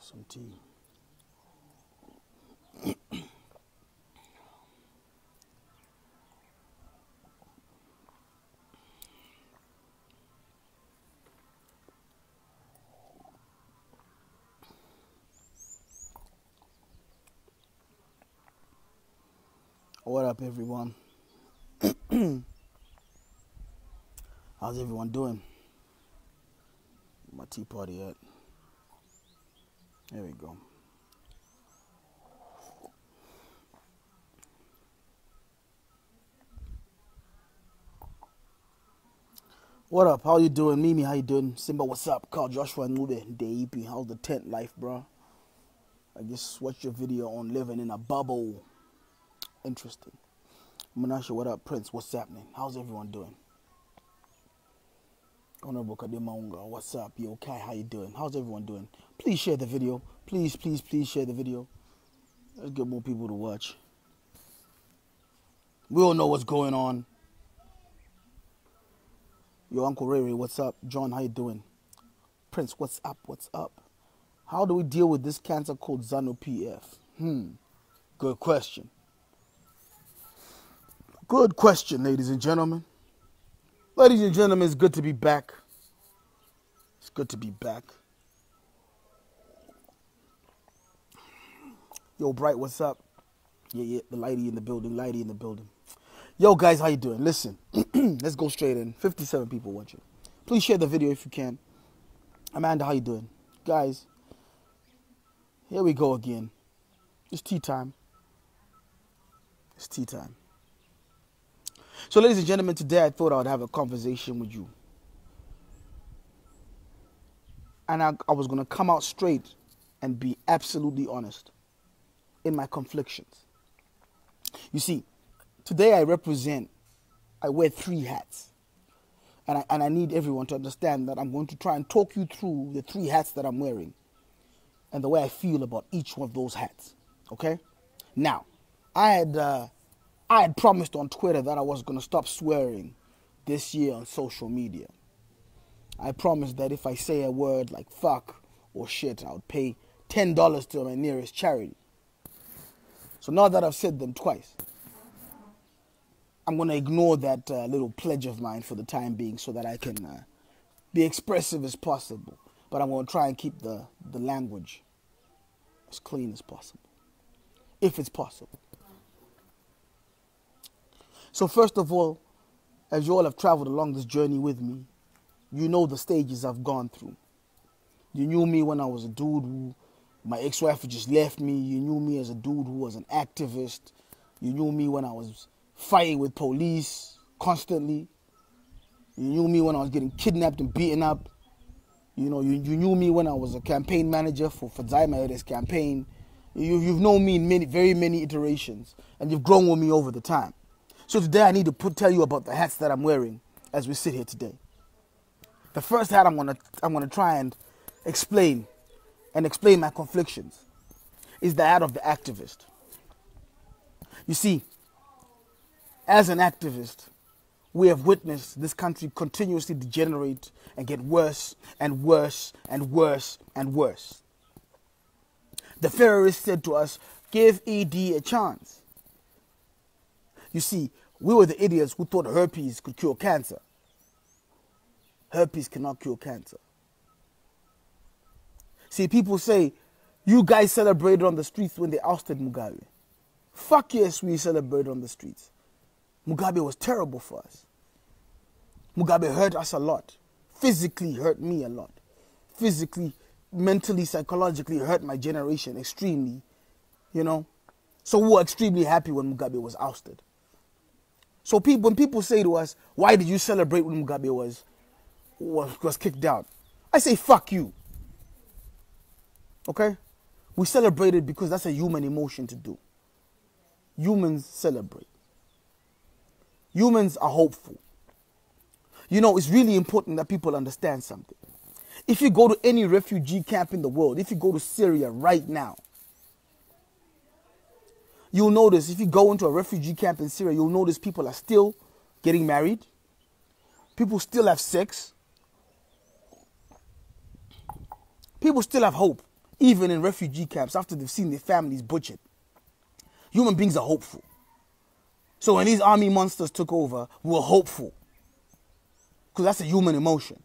Some tea. What up, everyone? How's everyone doing? My tea party at? There we go. What up? How you doing? Mimi, how you doing? Simba, what's up? Carl, Joshua, Nube, DEP. How's the tent life, bro? I just watched your video on living in a bubble. Interesting. Menashe, what up? Prince, what's happening? How's everyone doing? Honorable Kademaunga, what's up? You okay? How you doing? How's everyone doing? Please share the video. Please, please, please share the video. Let's get more people to watch. We all know what's going on. Yo, Uncle Ray Ray, what's up? John, how you doing? Prince, what's up? What's up? How do we deal with this cancer called ZANU-PF? Good question. Good question, ladies and gentlemen. Ladies and gentlemen, it's good to be back. It's good to be back. Yo, Bright, what's up? Yeah, the lighty in the building, Yo, guys, how you doing? Listen, let's go straight in. 57 people watching. Please share the video if you can. Amanda, how you doing? Guys, here we go again. It's tea time. It's tea time. So, ladies and gentlemen, today I thought I would have a conversation with you. And I was going to come out straight and be absolutely honest in my conflictions. You see, today I wear 3 hats. And I need everyone to understand that I'm going to try and talk you through the 3 hats that I'm wearing and the way I feel about each one of those hats. Okay? Now, I had promised on Twitter that I was going to stop swearing this year on social media. I promised that if I say a word like fuck or shit, I would pay $10 to my nearest charity. So now that I've said them twice, I'm going to ignore that little pledge of mine for the time being so that I can be expressive as possible. But I'm going to try and keep the language as clean as possible, if it's possible. So first of all, as you all have traveled along this journey with me, you know the stages I've gone through. You knew me when I was a dude who, my ex-wife just left me. You knew me as a dude who was an activist. You knew me when I was fighting with police constantly. You knew me when I was getting kidnapped and beaten up. You know, you knew me when I was a campaign manager for Zaima's campaign. You've known me in very many iterations, and you've grown with me over the time. So today I need to tell you about the hats that I'm wearing as we sit here today. The first hat I'm gonna try and explain my conflictions is the hat of the activist. You see, as an activist, we have witnessed this country continuously degenerate and get worse and worse and worse and worse. The Pharaohs said to us, give ED a chance. You see, we were the idiots who thought herpes could cure cancer. Herpes cannot cure cancer. See, people say, you guys celebrated on the streets when they ousted Mugabe. Fuck yes, we celebrated on the streets. Mugabe was terrible for us. Mugabe hurt us a lot. Physically hurt me a lot. Physically, mentally, psychologically hurt my generation extremely, you know. So we were extremely happy when Mugabe was ousted. So when people say to us, why did you celebrate when Mugabe was kicked out? I say, fuck you. Okay? We celebrated because that's a human emotion to do. Humans celebrate. Humans are hopeful. You know, it's really important that people understand something. If you go to any refugee camp in the world, if you go to Syria right now, you'll notice, if you go into a refugee camp in Syria, you'll notice people are still getting married. People still have sex. People still have hope even in refugee camps, after they've seen their families butchered, human beings are hopeful. So when these army monsters took over, we were hopeful. Because that's a human emotion.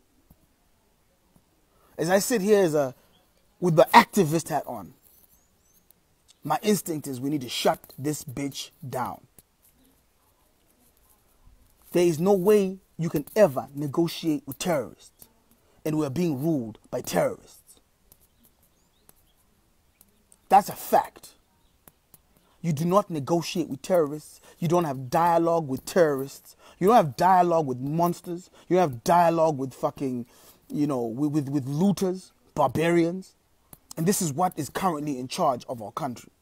As I sit here with the activist hat on, my instinct is we need to shut this bitch down. There is no way you can ever negotiate with terrorists, and we're being ruled by terrorists. That's a fact. You do not negotiate with terrorists. You don't have dialogue with terrorists. You don't have dialogue with monsters. You don't have dialogue with fucking, with looters, barbarians. And this is what is currently in charge of our country.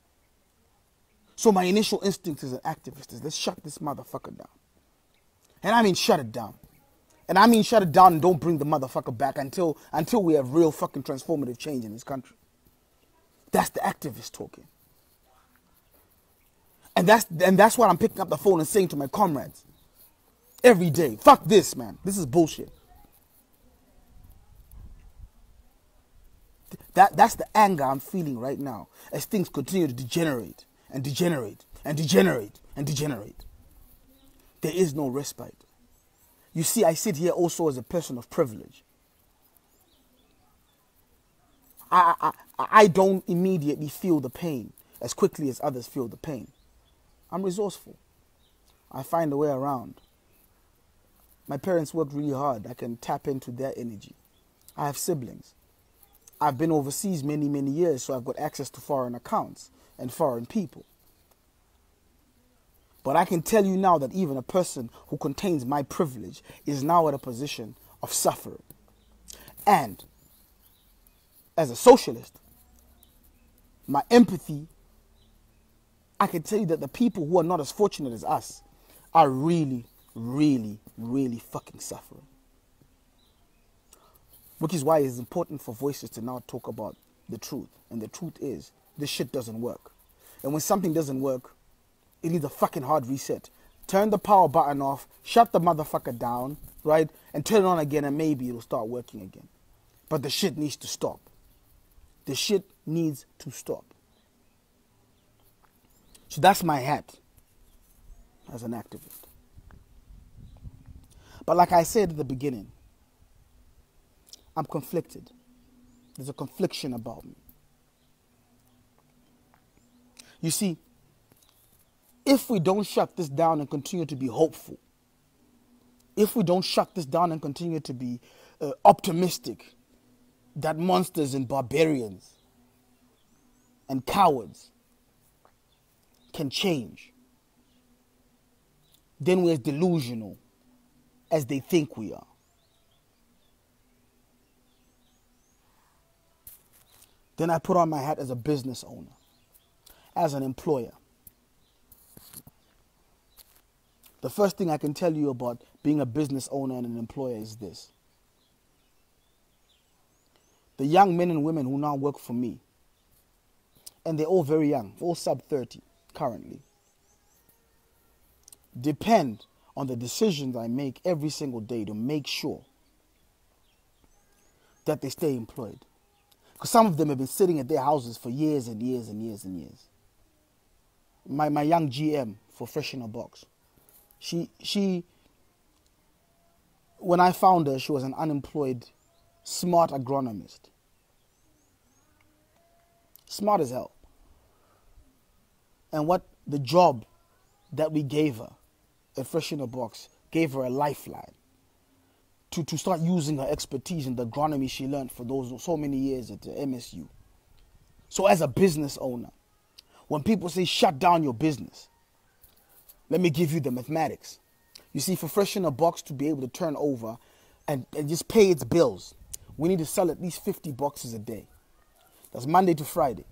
So my initial instinct as an activist is, let's shut this motherfucker down. And I mean shut it down. And I mean shut it down and don't bring the motherfucker back until we have real fucking transformative change in this country. That's the activist talking. And that's what I'm picking up the phone and saying to my comrades every day. Fuck this, man. This is bullshit. That's the anger I'm feeling right now as things continue to degenerate and degenerate and degenerate and degenerate. There is no respite. You see, I sit here also as a person of privilege. I don't immediately feel the pain as quickly as others feel the pain. I'm resourceful. I find a way around. My parents worked really hard. I can tap into their energy. I have siblings. I've been overseas many, many years, so I've got access to foreign accounts and foreign people. But I can tell you now that even a person who contains my privilege is now at a position of suffering. And as a socialist, my empathy, I can tell you that the people who are not as fortunate as us are really, really, really fucking suffering. Which is why it's important for voices to now talk about the truth. And the truth is, this shit doesn't work. And when something doesn't work, it needs a fucking hard reset. Turn the power button off, shut the motherfucker down, right? And turn it on again and maybe it'll start working again. But the shit needs to stop. The shit needs to stop. So that's my hat as an activist. But like I said at the beginning, I'm conflicted. There's a confliction about me. You see, if we don't shut this down and continue to be hopeful, if we don't shut this down and continue to be optimistic that monsters and barbarians and cowards can change, then we're as delusional as they think we are. Then I put on my hat as a business owner, as an employer. The first thing I can tell you about being a business owner and an employer is this. The young men and women who now work for me, and they're all very young, all sub 30 currently, depend on the decisions I make every single day to make sure that they stay employed. Because some of them have been sitting at their houses for years and years and years and years. My young GM for Fresh in a Box, she, when I found her, she was an unemployed, smart agronomist. Smart as hell. And what the job that we gave her at Fresh in a Box gave her a lifeline to start using her expertise in the agronomy she learned for those so many years at the MSU. So as a business owner, when people say shut down your business, let me give you the mathematics. You see, for Fresh in a Box to be able to turn over and just pay its bills, we need to sell at least 50 boxes a day. That's Monday to Friday.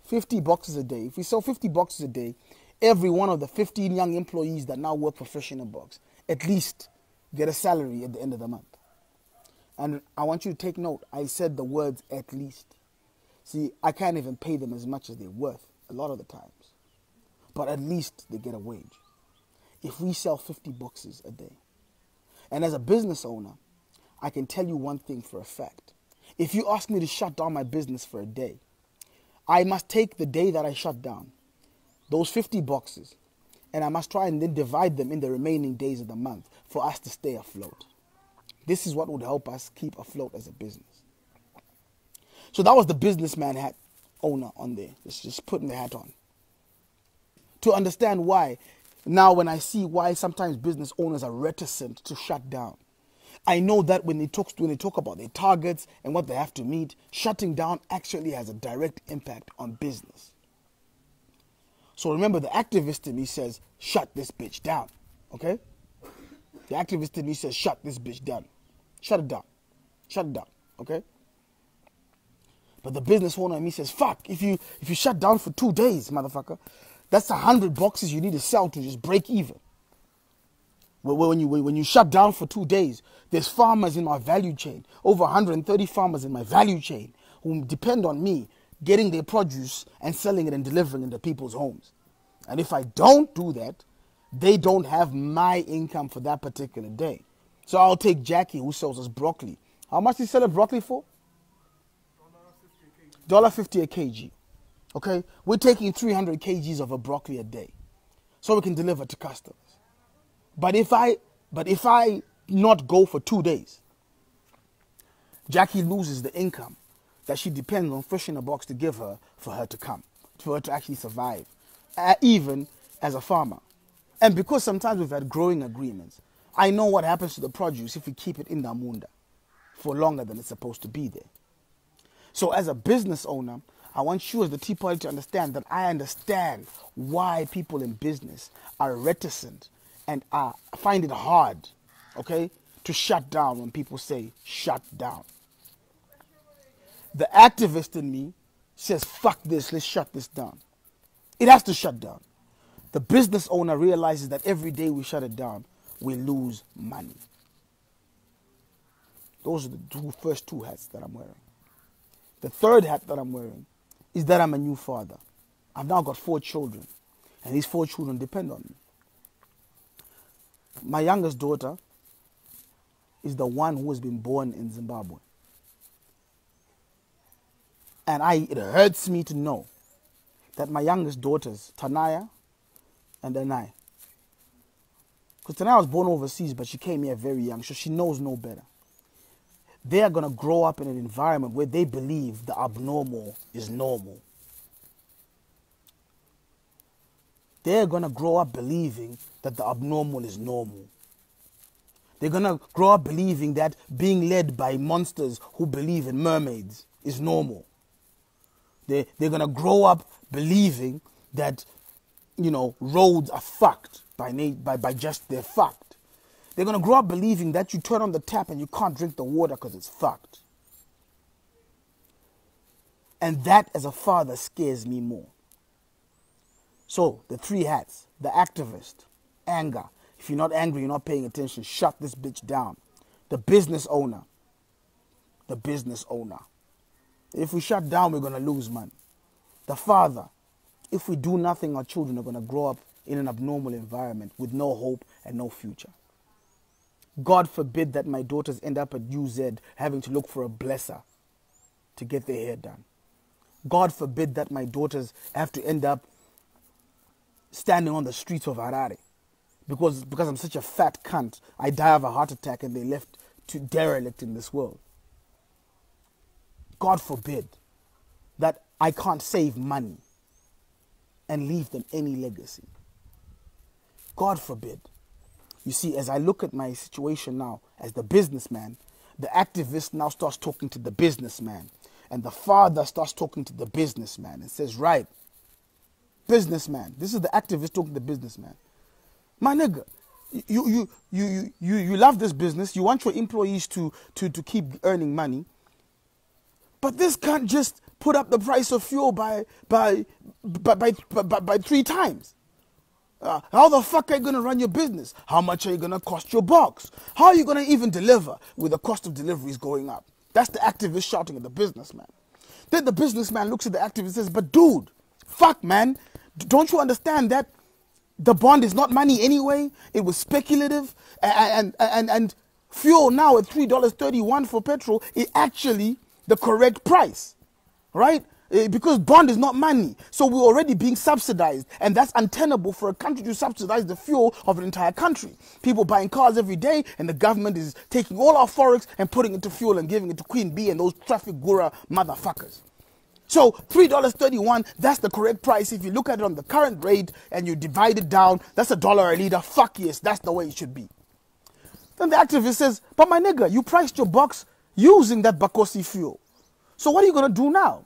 50 boxes a day. If we sell 50 boxes a day, every one of the 15 young employees that now work for Fresh in a Box at least get a salary at the end of the month. And I want you to take note. I said the words at least. See, I can't even pay them as much as they're worth a lot of the times. But at least they get a wage. If we sell 50 boxes a day. And as a business owner, I can tell you one thing for a fact. If you ask me to shut down my business for a day, I must take the day that I shut down, those 50 boxes, and I must try and then divide them in the remaining days of the month for us to stay afloat. This is what would help us keep afloat as a business. So that was the businessman hat owner on there. Just putting the hat on. To understand why, now when I see why sometimes business owners are reticent to shut down, I know that when they talk about their targets and what they have to meet, shutting down actually has a direct impact on business. So remember, the activist in me says, shut this bitch down. Okay? The activist in me says, shut this bitch down. Shut it down. Shut it down. Okay? But the business owner in me says, fuck, if you shut down for 2 days, motherfucker, that's 100 boxes you need to sell to just break even. When you shut down for 2 days, there's farmers in my value chain, over 130 farmers in my value chain who depend on me getting their produce and selling it and delivering it to people's homes. And if I don't do that, they don't have my income for that particular day. So I'll take Jackie, who sells us broccoli. How much do you sell a broccoli for? $1.50 a kg. Okay? We're taking 300 kgs of a broccoli a day so we can deliver to customers. But if I not go for 2 days, Jackie loses the income that she depends on fish in a box to give her for her to come, for her to actually survive, even as a farmer. And because sometimes we've had growing agreements, I know what happens to the produce if we keep it in the Amunda for longer than it's supposed to be there. So as a business owner, I want you as the Tea Party to understand that I understand why people in business are reticent and find it hard, okay, to shut down when people say shut down. The activist in me says, fuck this, let's shut this down. It has to shut down. The business owner realizes that every day we shut it down, we lose money. Those are the first two hats that I'm wearing. The third hat that I'm wearing is that I'm a new father. I've now got 4 children, and these 4 children depend on me. My youngest daughter is the one who has been born in Zimbabwe. And it hurts me to know that my youngest daughters, Tanaya and Anai, because Tanaya was born overseas, but she came here very young, so she knows no better. They are going to grow up in an environment where they believe the abnormal is normal. They're going to grow up believing that the abnormal is normal. They're going to grow up believing that being led by monsters who believe in mermaids is normal. They're going to grow up believing that, roads are fucked by just they're fucked. They're going to grow up believing that you turn on the tap and you can't drink the water because it's fucked. And that, as a father, scares me more. So, the 3 hats: the activist, anger. If you're not angry, you're not paying attention, shut this bitch down. The business owner. If we shut down, we're going to lose money. The father. If we do nothing, our children are going to grow up in an abnormal environment with no hope and no future. God forbid that my daughters end up at UZ having to look for a blesser to get their hair done. God forbid that my daughters have to end up standing on the streets of Harare because I'm such a fat cunt, I die of a heart attack and they left to derelict in this world. God forbid that I can't save money and leave them any legacy. God forbid. You see, as I look at my situation now as the businessman, the activist now starts talking to the businessman. And the father starts talking to the businessman and says, right, businessman, this is the activist talking to the businessman. My nigga, you love this business. You want your employees to keep earning money. But this can't just put up the price of fuel by 3 times. How the fuck are you going to run your business? How much are you going to cost your box? How are you going to even deliver with the cost of deliveries going up? That's the activist shouting at the businessman. Then the businessman looks at the activist and says, but dude, fuck man, don't you understand that the bond is not money anyway? It was speculative and fuel now at $3.31 for petrol is actually the correct price, right? Because bond is not money. So we're already being subsidized. And that's untenable for a country to subsidize the fuel of an entire country. People buying cars every day, and the government is taking all our forex and putting it into fuel and giving it to Queen Bee and those traffic guru motherfuckers. So $3.31, that's the correct price. If you look at it on the current rate and you divide it down, that's $1 a liter. Fuck yes, that's the way it should be. Then the activist says, but my nigga, you priced your box using that Bakosi fuel. So what are you going to do now?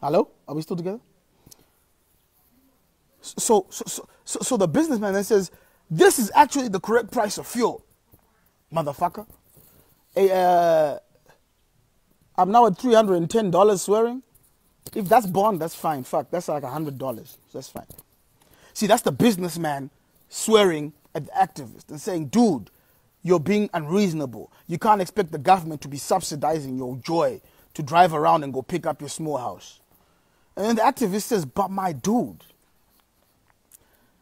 Hello? Are we still together? So the businessman then says, this is actually the correct price of fuel, motherfucker. I'm now at $310 swearing. If that's bond, that's fine. Fuck, that's like $100. That's fine. See, that's the businessman swearing at the activist and saying, dude, you're being unreasonable. You can't expect the government to be subsidizing your joy to drive around and go pick up your small house. And then the activist says, but my dude,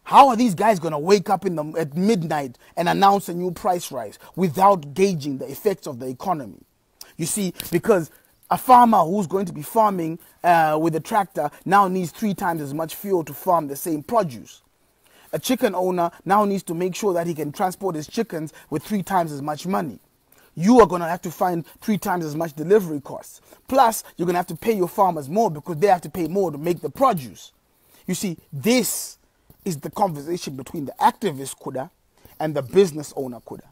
how are these guys going to wake up at midnight and announce a new price rise without gauging the effects of the economy? You see, because a farmer who's going to be farming with a tractor now needs 3 times as much fuel to farm the same produce. A chicken owner now needs to make sure that he can transport his chickens with 3 times as much money. You are going to have to find 3 times as much delivery costs. Plus, you're going to have to pay your farmers more because they have to pay more to make the produce. You see, this is the conversation between the activist Kuda and the business owner Kuda.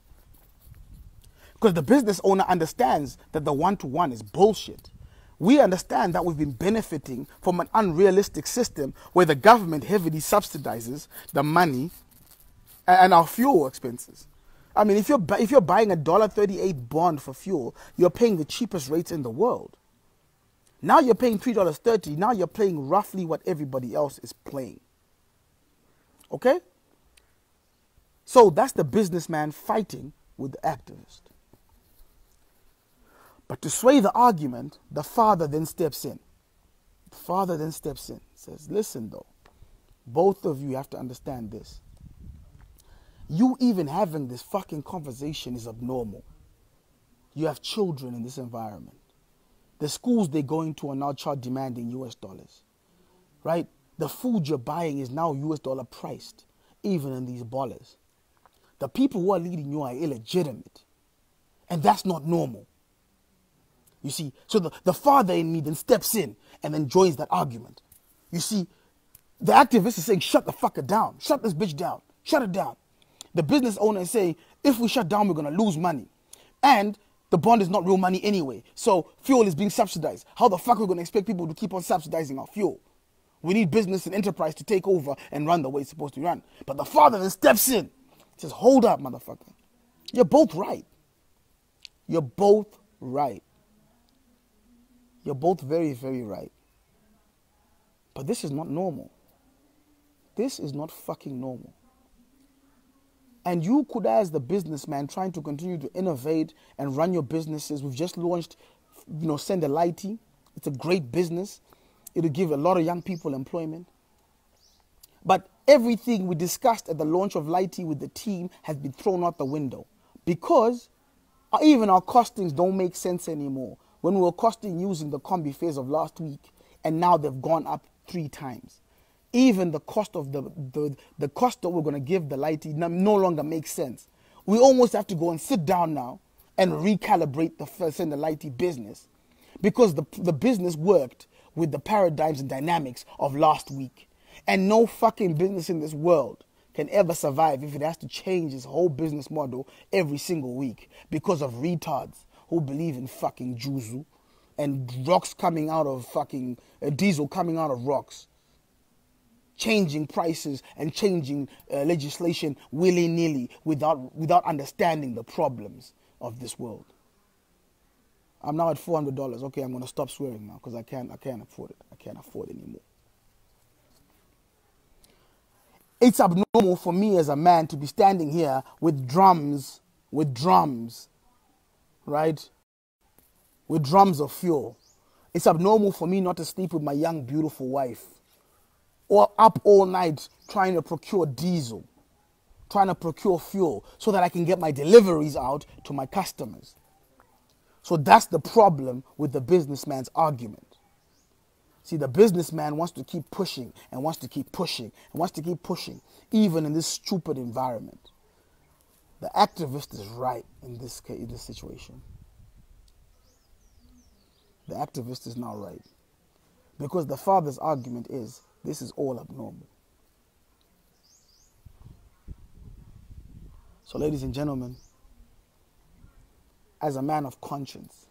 Because the business owner understands that the one-to-one is bullshit. We understand that we've been benefiting from an unrealistic system where the government heavily subsidizes the money and our fuel expenses. I mean, if you're buying a $1.38 bond for fuel, you're paying the cheapest rates in the world. Now you're paying $3.30. Now you're paying roughly what everybody else is paying. Okay? So that's the businessman fighting with the activist. But to sway the argument, the father then steps in. The father then steps in, says, listen though, both of you have to understand this. You even having this fucking conversation is abnormal. You have children in this environment. The schools they're going to are now demanding US dollars. Right? The food you're buying is now US dollar priced, even in these ballers. The people who are leading you are illegitimate. And that's not normal. You see, so the father in me then steps in and then joins that argument. You see, the activist is saying, shut the fucker down. Shut this bitch down. Shut it down. The business owner is saying, if we shut down, we're going to lose money. And the bond is not real money anyway. So fuel is being subsidized. How the fuck are we going to expect people to keep on subsidizing our fuel? We need business and enterprise to take over and run the way it's supposed to run. But the father then steps in. Says, hold up, motherfucker. You're both right. You're both right. You're both very, very right. But this is not normal. This is not fucking normal. And you could, as the businessman, trying to continue to innovate and run your businesses. We've just launched, Send a Lighty. It's a great business. It'll give a lot of young people employment. But everything we discussed at the launch of Lighty with the team has been thrown out the window. Because even our costings don't make sense anymore. When we were costing using the combi phase of last week, and now they've gone up 3 times. Even the cost of the cost that we're going to give the Lighty no longer makes sense. We almost have to go and sit down now and recalibrate the Send a Lighty business, because the business worked with the paradigms and dynamics of last week. And no fucking business in this world can ever survive if it has to change its whole business model every single week because of retards who believe in fucking juzu and rocks coming out of fucking diesel coming out of rocks, changing prices and changing legislation willy-nilly without understanding the problems of this world. I'm now at $400. Okay, I'm going to stop swearing now because I can't afford it. I can't afford it anymore. It's abnormal for me as a man to be standing here with drums, right? With drums of fuel. It's abnormal for me not to sleep with my young, beautiful wife. Or up all night trying to procure diesel, trying to procure fuel so that I can get my deliveries out to my customers. So that's the problem with the businessman's argument. See, the businessman wants to keep pushing and wants to keep pushing and wants to keep pushing, even in this stupid environment. The activist is right in this case, in this situation. The activist is not right. Because the father's argument is, this is all abnormal. So ladies and gentlemen, as a man of conscience,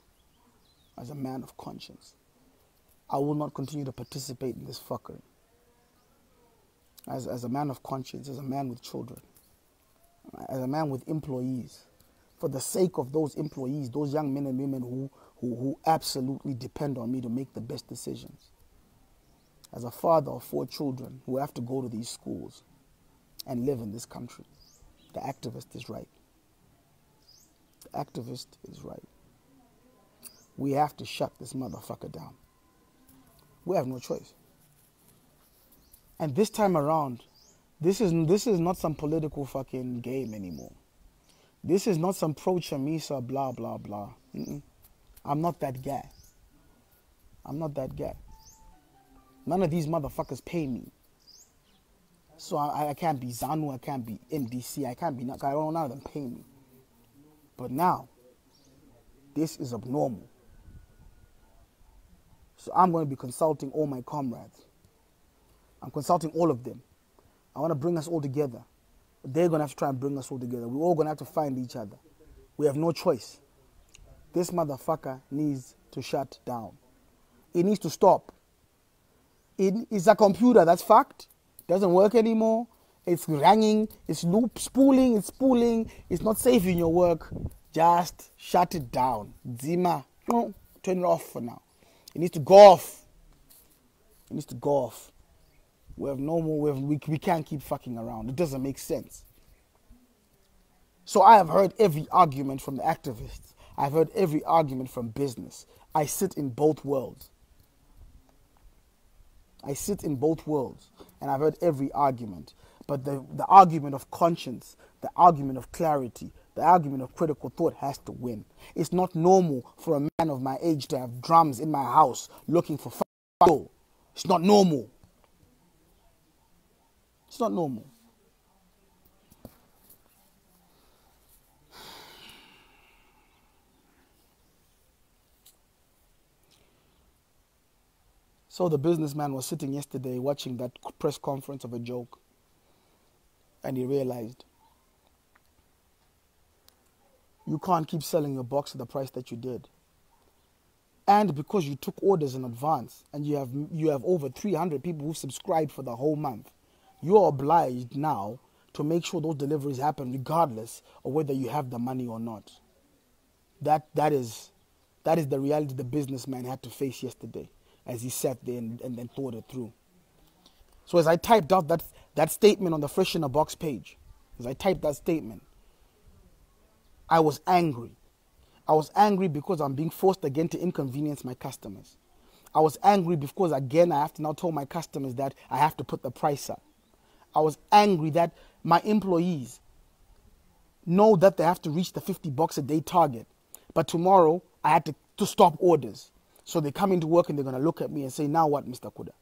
I will not continue to participate in this fuckery. As a man of conscience, as a man with children, as a man with employees, for the sake of those employees, those young men and women who absolutely depend on me to make the best decisions. As a father of 4 children who have to go to these schools and live in this country, the activist is right. The activist is right. We have to shut this motherfucker down. We have no choice. And this time around, this is not some political fucking game anymore. This is not some pro-Chamisa blah blah blah. I'm not that guy. None of these motherfuckers pay me. So I can't be ZANU, I can't be MDC, I don't none of them pay me. But now, this is abnormal. So I'm going to be consulting all my comrades. I'm consulting all of them. I want to bring us all together. They're going to have to try and bring us all together. We're all going to have to find each other. We have no choice. This motherfucker needs to shut down. It needs to stop. It's a computer, that's fact. Doesn't work anymore. It's ringing, it's spooling, it's not saving your work. Just shut it down. Zima, turn it off for now. It needs to go off. We have no more, we can't keep fucking around. It doesn't make sense. So I have heard every argument from the activists. I've heard every argument from business. I sit in both worlds. And I've heard every argument. But the argument of conscience, the argument of clarity, the argument of critical thought has to win. It's not normal for a man of my age to have drums in my house looking for fuel. It's not normal. It's not normal. So the businessman was sitting yesterday watching that press conference of a joke, and he realized you can't keep selling your box at the price that you did. And because you took orders in advance and you have over 300 people who subscribed for the whole month, you are obliged now to make sure those deliveries happen regardless of whether you have the money or not. That is the reality the businessman had to face yesterday as he sat there and then thought it through. So as I typed out that statement on the Fresh in a Box page, I was angry. I was angry because I'm being forced again to inconvenience my customers. I was angry because again I have to now tell my customers that I have to put the price up. I was angry that my employees know that they have to reach the 50 bucks a day target. But tomorrow I had to stop orders. So they come into work and they're going to look at me and say, now what, Mr. Kuda?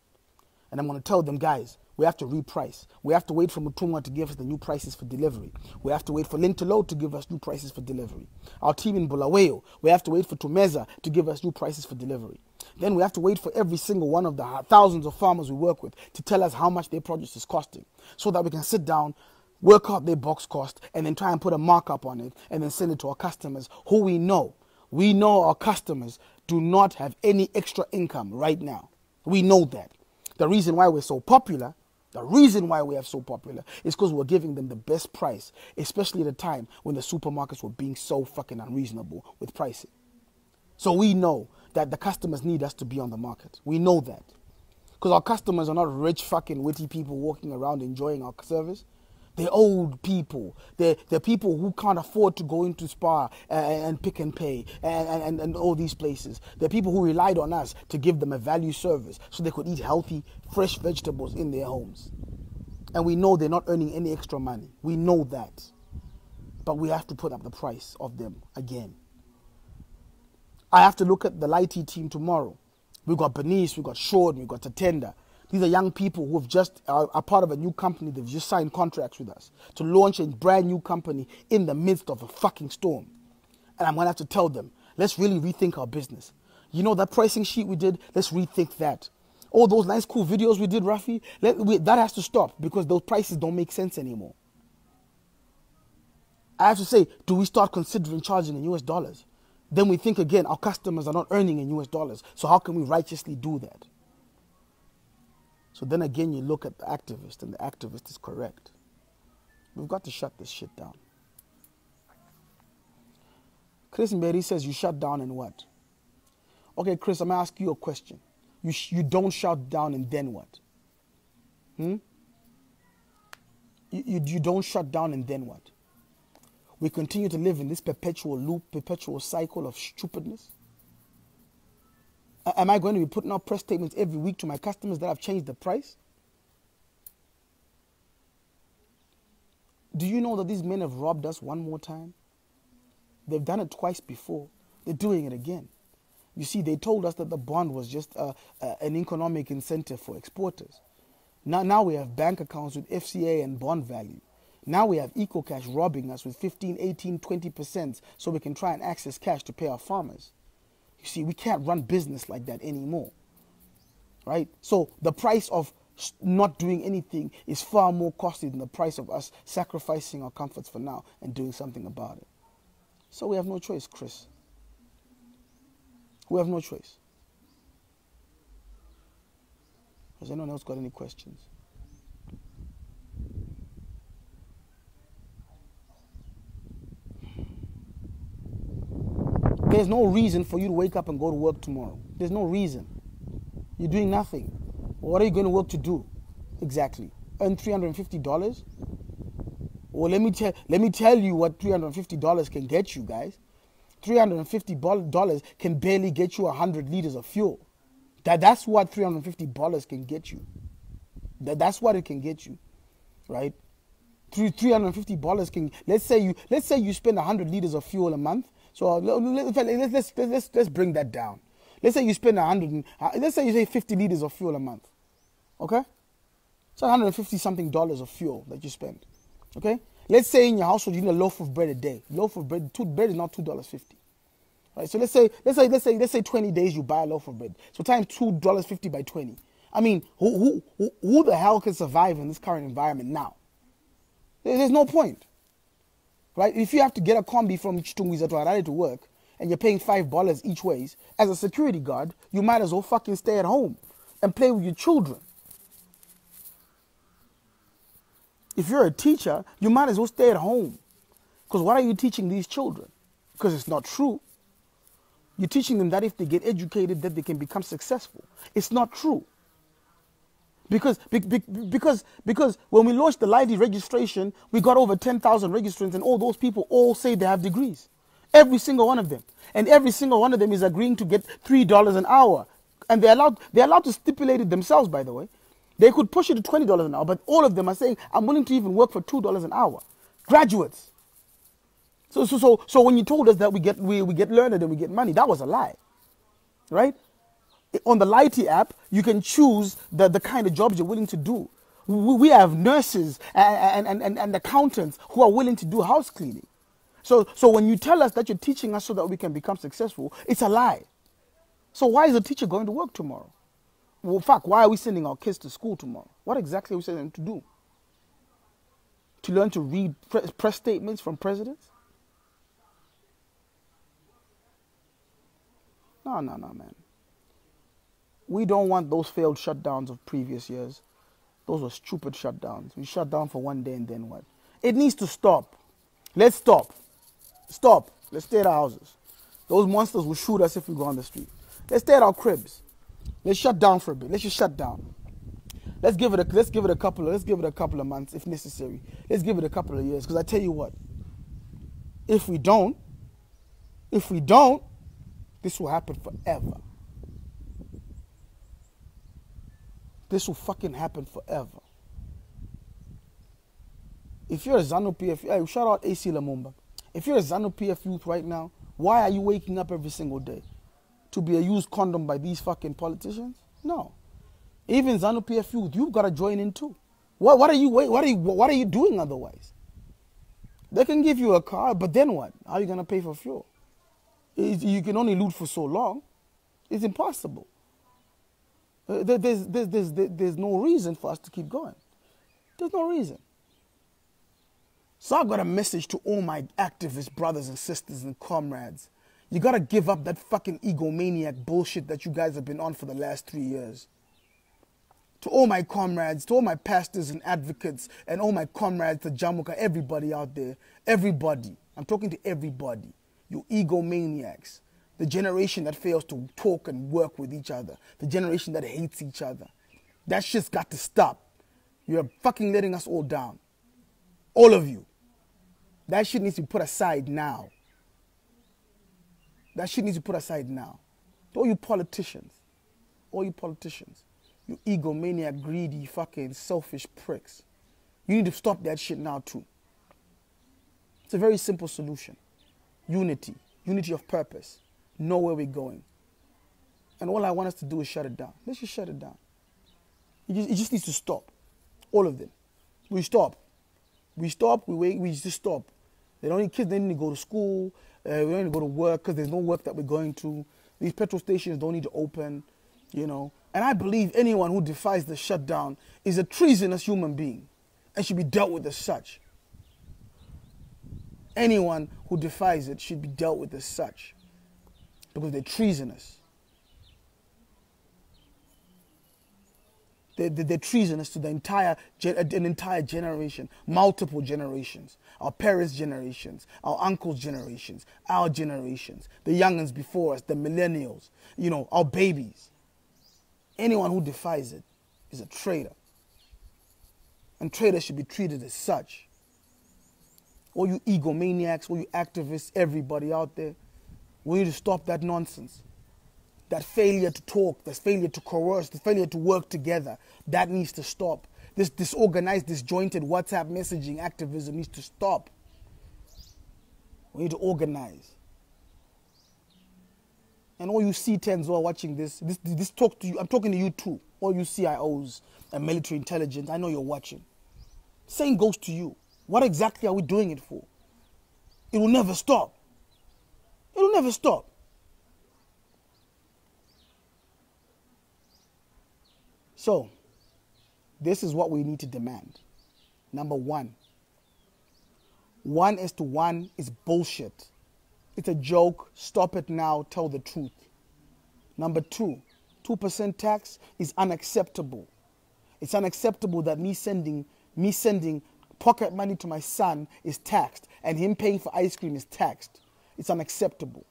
And I'm going to tell them, guys, we have to reprice. We have to wait for Mutumwa to give us the new prices for delivery. We have to wait for Lintelo to give us new prices for delivery. Our team in Bulawayo, we have to wait for Tumeza to give us new prices for delivery. Then we have to wait for every single one of the thousands of farmers we work with to tell us how much their produce is costing, so that we can sit down, work out their box cost, and then try and put a markup on it, and then send it to our customers who we know. We know our customers do not have any extra income right now. We know that. The reason why we're so popular, is because we're giving them the best price, especially at a time when the supermarkets were being so fucking unreasonable with pricing. So we know that the customers need us to be on the market. We know that. Because our customers are not rich fucking witty people walking around enjoying our service. They're old people. They're people who can't afford to go into Spar and Pick and Pay and all these places. They're people who relied on us to give them a value service so they could eat healthy, fresh vegetables in their homes. And we know they're not earning any extra money. We know that. But we have to put up the price of them again. I have to look at the Lighty team tomorrow. We got Bernice, we got Short, we got Tatenda. These are young people who have just are part of a new company. They've just signed contracts with us to launch a brand new company in the midst of a fucking storm. And I'm going to have to tell them, let's really rethink our business. You know that pricing sheet we did? Let's rethink that. All those nice, cool videos we did, Rafi, that has to stop because those prices don't make sense anymore. I have to say, do we start considering charging in US dollars? Then we think again, our customers are not earning in US dollars. So how can we righteously do that? So then again, you look at the activist, and the activist is correct. We've got to shut this shit down. Chris Mberi says you shut down and what? Okay, Chris, I'm going to ask you a question. You don't shut down and then what? You don't shut down and then what? We continue to live in this perpetual loop, perpetual cycle of stupidness? Am I going to be putting out press statements every week to my customers that I've changed the price? Do you know that these men have robbed us one more time? They've done it twice before. They're doing it again. You see, they told us that the bond was just an economic incentive for exporters. Now we have bank accounts with FCA and bond value. Now we have EcoCash robbing us with 15, 18, 20% so we can try and access cash to pay our farmers. You see, we can't run business like that anymore. Right? So the price of not doing anything is far more costly than the price of us sacrificing our comforts for now and doing something about it. So we have no choice, Chris. We have no choice. Has anyone else got any questions? There's no reason for you to wake up and go to work tomorrow. There's no reason. You're doing nothing. What are you going to work to do? Exactly. Earn $350? Well, let me tell you what $350 can get you, guys. $350 can barely get you 100 liters of fuel. That's what $350 can get you. That's what it can get you, right? $350 can. Let's say you spend 100 liters of fuel a month. So let's bring that down. Let's say you spend 100. Let's say you say 50 liters of fuel a month. Okay, so 150 something dollars of fuel that you spend. Okay, let's say in your household you need a loaf of bread a day. Loaf of bread, bread is not $2.50. Right. So let's say 20 days you buy a loaf of bread. So times $2.50 by 20. I mean, who the hell can survive in this current environment now? There's no point. Right? If you have to get a combi from Chitungwiza to Harare to work and you're paying $5 each ways, as a security guard, you might as well fucking stay at home and play with your children. If you're a teacher, you might as well stay at home. Because what are you teaching these children? Because it's not true. You're teaching them that if they get educated, that they can become successful. It's not true. Because when we launched the Lighty registration, we got over 10,000 registrants, and all those people all say they have degrees. Every single one of them. And every single one of them is agreeing to get $3 an hour. And they're allowed to stipulate it themselves, by the way. They could push it to $20 an hour, but all of them are saying, I'm willing to even work for $2 an hour. Graduates. So when you told us that we get learned and we get money, that was a lie. Right? On the Lighty app, you can choose the kind of jobs you're willing to do. We have nurses and accountants who are willing to do house cleaning. So when you tell us that you're teaching us so that we can become successful, it's a lie. So why is a teacher going to work tomorrow? Well, fuck, why are we sending our kids to school tomorrow? What exactly are we sending them to do? To learn to read press statements from presidents? No, man. We don't want those failed shutdowns of previous years. Those were stupid shutdowns. We shut down for one day and then what? It needs to stop. Let's stop. Stop. Let's stay at our houses. Those monsters will shoot us if we go on the street. Let's stay at our cribs. Let's shut down for a bit. Let's just shut down. Let's give it a couple of months if necessary. Let's give it a couple of years. Because I tell you what, if we don't, this will happen forever. This will fucking happen forever. If you're a ZANU-PF, shout out AC Lumumba. If you're a ZANU-PF youth right now, why are you waking up every single day? to be a used condom by these fucking politicians? No. Even ZANU-PF youth, you've got to join in too. What are you doing otherwise? They can give you a car, but then what? How are you going to pay for fuel? You can only loot for so long. It's impossible. There's no reason for us to keep going. There's no reason. So I've got a message to all my activist brothers and sisters and comrades. You got to give up that fucking egomaniac bullshit that you guys have been on for the last 3 years. To all my comrades, to all my pastors and advocates, and all my comrades, the Jamuka, everybody out there, everybody. I'm talking to everybody. You egomaniacs. The generation that fails to talk and work with each other. The generation that hates each other. That shit's got to stop. You're fucking letting us all down. All of you. That shit needs to be put aside now. That shit needs to be put aside now. To all you politicians. All you politicians. You egomaniac, greedy, fucking selfish pricks. You need to stop that shit now too. It's a very simple solution. Unity. Unity of purpose. Know where we're going. And all I want us to do is shut it down. Let's just shut it down. It just needs to stop. All of them. We stop. We stop, we wait, we just stop. They don't need kids, they need to go to school. We don't need to go to work because there's no work that we're going to. These petrol stations don't need to open, you know. And I believe anyone who defies the shutdown is a treasonous human being and should be dealt with as such. Anyone who defies it should be dealt with as such because they're treasonous. They're treasonous to an entire generation, multiple generations, our parents' generations, our uncles' generations, our generations, the youngins before us, the millennials, you know, our babies. Anyone who defies it is a traitor. And traitors should be treated as such. All you egomaniacs, all you activists, everybody out there, we need to stop that nonsense. That failure to talk, that failure to coerce, the failure to work together, that needs to stop. This disorganized, disjointed WhatsApp messaging activism needs to stop. We need to organize. And all you C10s who are watching this talk to you, I'm talking to you too. All you CIOs and military intelligence, I know you're watching. Same goes to you. What exactly are we doing it for? It will never stop. It will never stop. So, this is what we need to demand. Number one. 1:1 is bullshit. It's a joke. Stop it now. Tell the truth. Number two. 2% tax is unacceptable. It's unacceptable that me sending pocket money to my son is taxed and him paying for ice cream is taxed. It's unacceptable.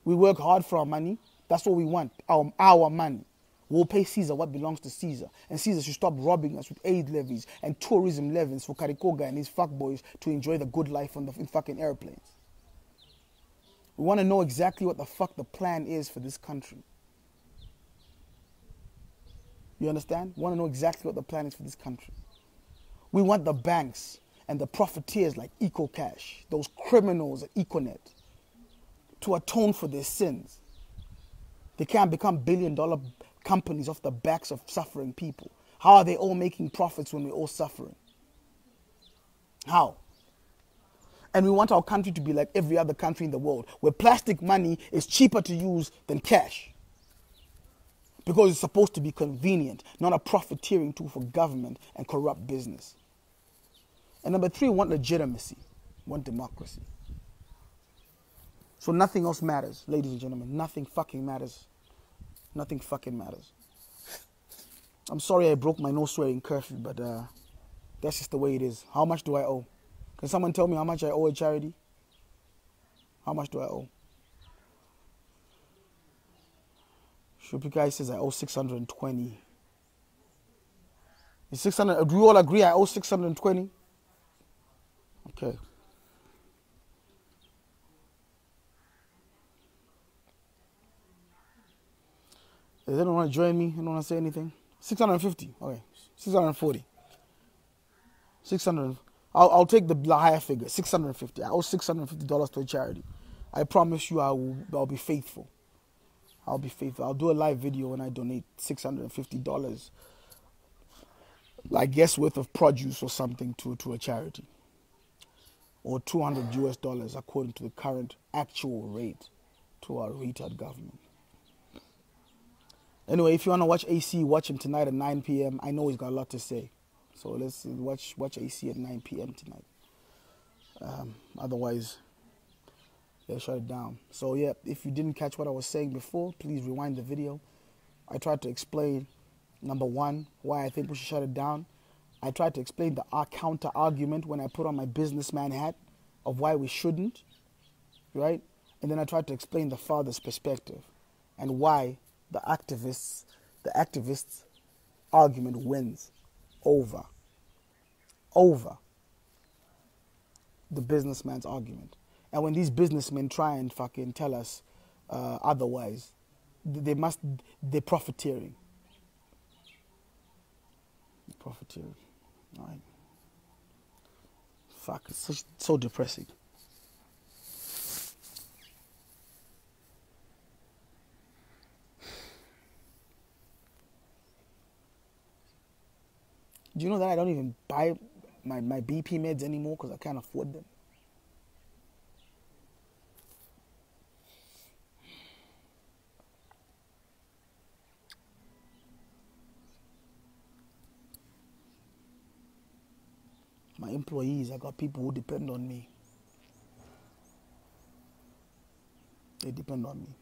We work hard for our money. That's what we want. Our money. We'll pay Caesar what belongs to Caesar. And Caesar should stop robbing us with aid levies and tourism levies for Karikoga and his fuckboys to enjoy the good life in fucking airplanes. We want to know exactly what the fuck the plan is for this country. You understand? We want to know exactly what the plan is for this country. We want the banks and the profiteers like EcoCash, those criminals at Econet, to atone for their sins. They can't become billion-dollar companies off the backs of suffering people. How are they all making profits when we're all suffering? How? And we want our country to be like every other country in the world, where plastic money is cheaper to use than cash. Because it's supposed to be convenient, not a profiteering tool for government and corrupt business. And number three, we want legitimacy. We want democracy. So nothing else matters, ladies and gentlemen. Nothing fucking matters. Nothing fucking matters. I'm sorry I broke my no swearing curfew, but that's just the way it is. How much do I owe? Can someone tell me how much I owe a charity? How much do I owe? Shupi guy says I owe 620. Is 600? Do you all agree I owe 620? Okay. They don't want to join me. They don't want to say anything. 650. Okay. 640. 600. I'll take the higher figure. 650. I owe $650 to a charity. I promise you I'll be faithful. I'll be faithful. I'll do a live video when I donate $650, like guess worth of produce or something to a charity, or $200 according to the current actual rate to our retard government. Anyway, if you want to watch AC, watch him tonight at 9 p.m. I know he's got a lot to say. So let's watch AC at 9 p.m. tonight. Otherwise, they'll shut it down. So yeah, if you didn't catch what I was saying before, please rewind the video. I tried to explain, number one, why I think we should shut it down. I tried to explain the counter argument when I put on my businessman hat of why we shouldn't, right? And then I tried to explain the father's perspective and why the activists argument wins over the businessman's argument. And when these businessmen try and fucking tell us otherwise, they're profiteering. Profiteering. All right. Fuck, it's so depressing. Do you know that I don't even buy my BP meds anymore because I can't afford them? My employees, I got people who depend on me. They depend on me.